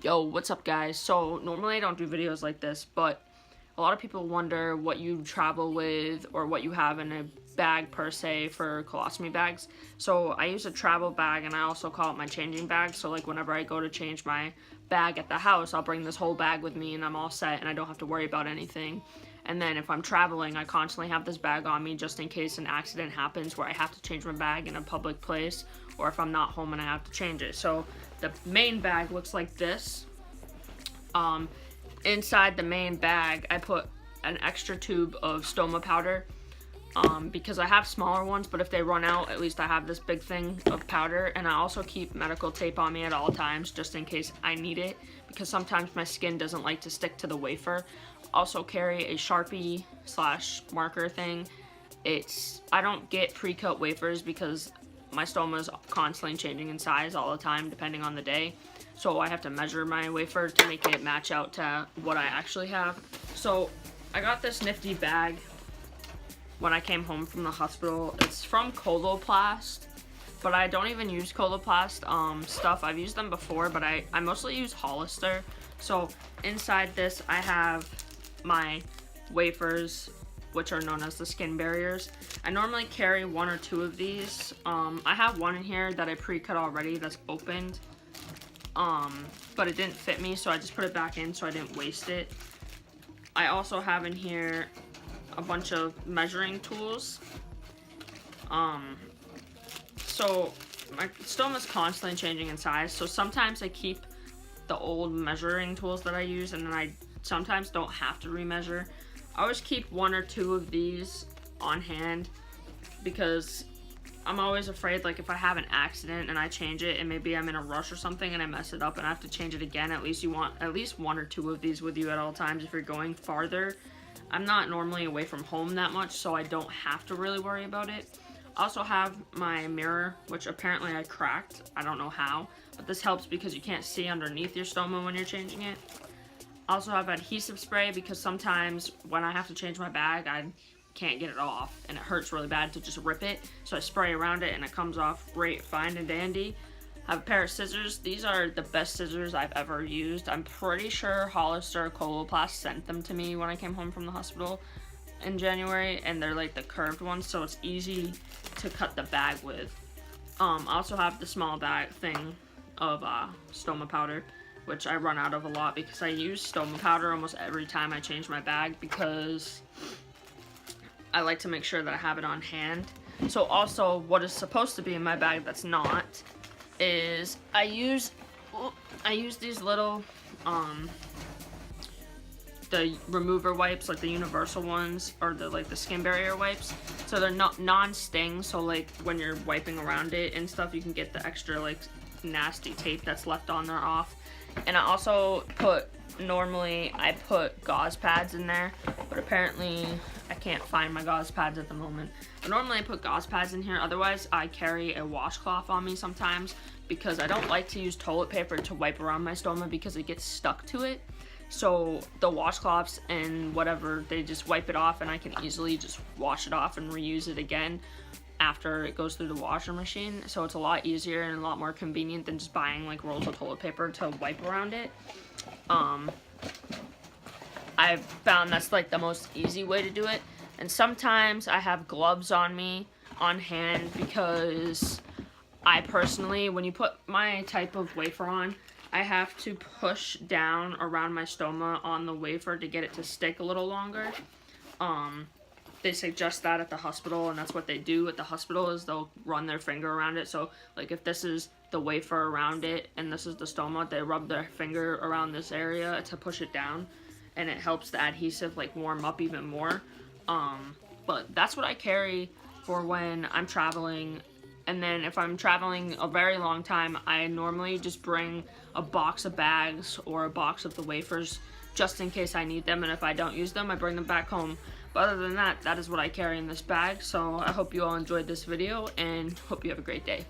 Yo, what's up guys? So normally I don't do videos like this, but a lot of people wonder what you travel with or what you have in a bag per se for colostomy bags. So I use a travel bag, and I also call it my changing bag. So like whenever I go to change my bag at the house, I'll bring this whole bag with me and I'm all set and I don't have to worry about anything. And then if I'm traveling, I constantly have this bag on me just in case an accident happens where I have to change my bag in a public place, or if I'm not home and I have to change it. So the main bag looks like this. Inside the main bag, I put an extra tube of stoma powder because I have smaller ones, but if they run out, at least I have this big thing of powder. And I also keep medical tape on me at all times just in case I need it, because sometimes my skin doesn't like to stick to the wafer. Also carry a Sharpie / marker thing. I don't get pre-cut wafers because my stoma is constantly changing in size all the time depending on the day. So I have to measure my wafer to make it match out to what I actually have. So I got this nifty bag when I came home from the hospital. It's from Coloplast, but I don't even use Coloplast stuff. I've used them before, but I mostly use Hollister. So inside this I have my wafers, which are known as the skin barriers. I normally carry 1 or 2 of these. I have one in here that I pre-cut already that's opened, but it didn't fit me, so I just put it back in so I didn't waste it. I also have in here a bunch of measuring tools. So my stoma is constantly changing in size, so sometimes I keep the old measuring tools that I use, and then I sometimes don't have to remeasure. I always keep 1 or 2 of these on hand because I'm always afraid, like if I have an accident and I change it and maybe I'm in a rush or something and I mess it up and I have to change it again, at least you want at least 1 or 2 of these with you at all times if you're going farther. I'm not normally away from home that much, so I don't have to really worry about it. I also have my mirror, which apparently I cracked. I don't know how, but this helps because you can't see underneath your stoma when you're changing it. I also have adhesive spray because sometimes when I have to change my bag, I can't get it off and it hurts really bad to just rip it. So I spray around it and it comes off great, fine and dandy. I have a pair of scissors. These are the best scissors I've ever used. I'm pretty sure Hollister Coloplast sent them to me when I came home from the hospital in January, and they're like the curved ones, so it's easy to cut the bag with. I also have the small bag thing of stoma powder, which I run out of a lot because I use stoma powder almost every time I change my bag because I like to make sure that I have it on hand. So also what is supposed to be in my bag that's not is I use these little the remover wipes, like the universal ones, or the skin barrier wipes. So they're not non-sting, so like when you're wiping around it and stuff, you can get the extra like nasty tape that's left on there off. And I also normally I put gauze pads in there, but apparently I can't find my gauze pads at the moment. But normally I put gauze pads in here. Otherwise I carry a washcloth on me sometimes because I don't like to use toilet paper to wipe around my stoma because it gets stuck to it. So the washcloths and whatever, they just wipe it off and I can easily just wash it off and reuse it again after it goes through the washer machine. So it's a lot easier and a lot more convenient than just buying like rolls of toilet paper to wipe around it. I've found that's like the most easy way to do it. And sometimes I have gloves on me on hand because I personally, when you put my type of wafer on, I have to push down around my stoma on the wafer to get it to stick a little longer. They suggest that at the hospital, and that's what they do at the hospital is they'll run their finger around it. So like if this is the wafer around it and this is the stoma, they rub their finger around this area to push it down, and it helps the adhesive like warm up even more. But that's what I carry for when I'm traveling. And then if I'm traveling a very long time, I normally just bring a box of bags or a box of the wafers just in case I need them, and if I don't use them, I bring them back home. But other than that, that is what I carry in this bag. So I hope you all enjoyed this video and hope you have a great day.